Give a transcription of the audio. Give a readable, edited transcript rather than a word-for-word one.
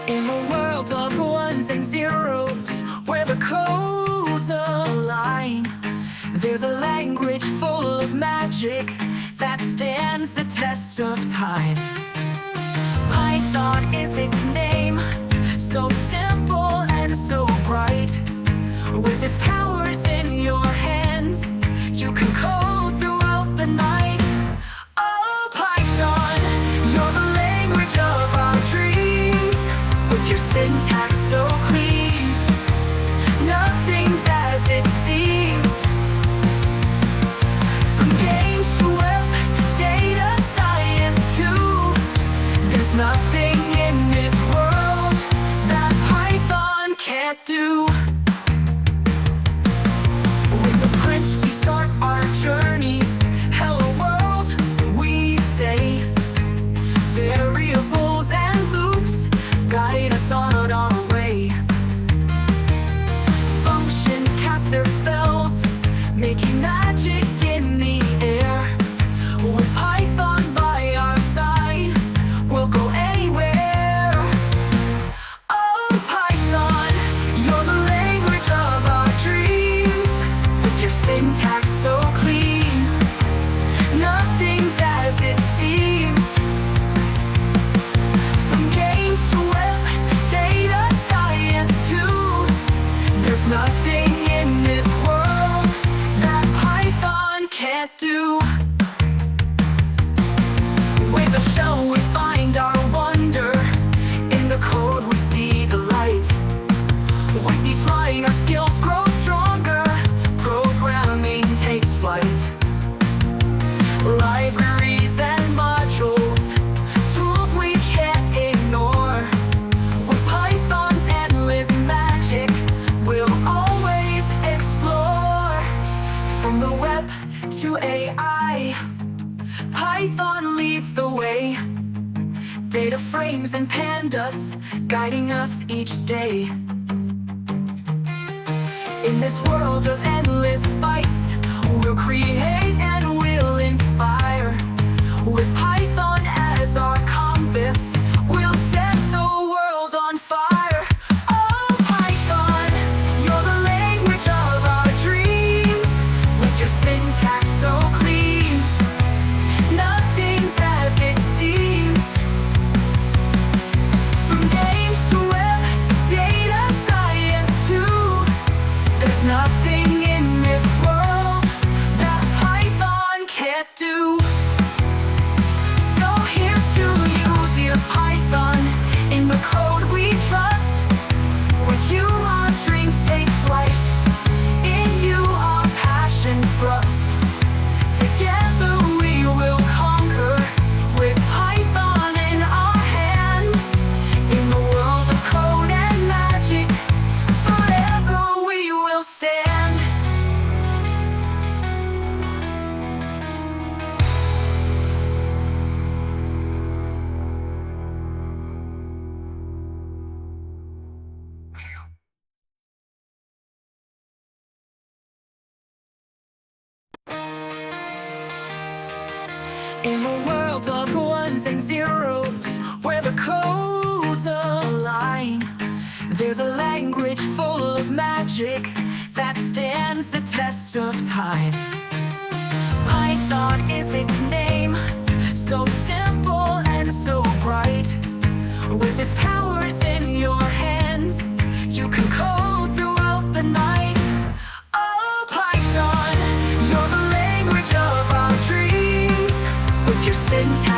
In a world of ones and zeros, where the codes align, there's a language full of magic that stands the test of time. Python is its name, so simple and so bright. With its powers in your hands, you can code throughout the night. Oh, Python, you're the language of our dreams. With your syntax so clean, nothing's as it seems. From games to web, data science too, there's nothing in this world that Python can't do. With the print we start our journey. Hello world, we say. Variables and loops guide us on our way. Functions cast their spells, making magic in the air. With Python by our side, we'll go anywhere. Oh, Python, you're the language of our dreams. With your syntax so clean, nothing's as it seems. From games to web, data science too, there's nothing in this world that Python can't do. With the shell we find our wonder, in the code we see the light. With each line our skills grow stronger, programming takes flight. Libraries and modules, tools we can't ignore. With Python's endless magic, we'll always explore. From the web to AI, Python leads the way. Data frames and pandas guiding us each day. In this world of endless bytes, we'll create and we'll inspire. With Python as our compass, we'll set the world on fire. Oh, Python, you're the language of our dreams. With your syntax so clean, nothing's as it seems. From games to web, data science too, there's nothing in this world that Python can't do. So here's to you, dear Python, in the code we trust. With you our dreams take flight, in you our passions thrust. Together we will conquer, with Python in our hand. In the world of code and magic, forever we will stand. In a world of ones and zeros, where the codes align, there's a language full of magic that stands the test of time. Python is its name, so simple and so bright. With its powers in your hands, you can code throughout the night. Oh, Python, you're the language of our dreams. With your syntax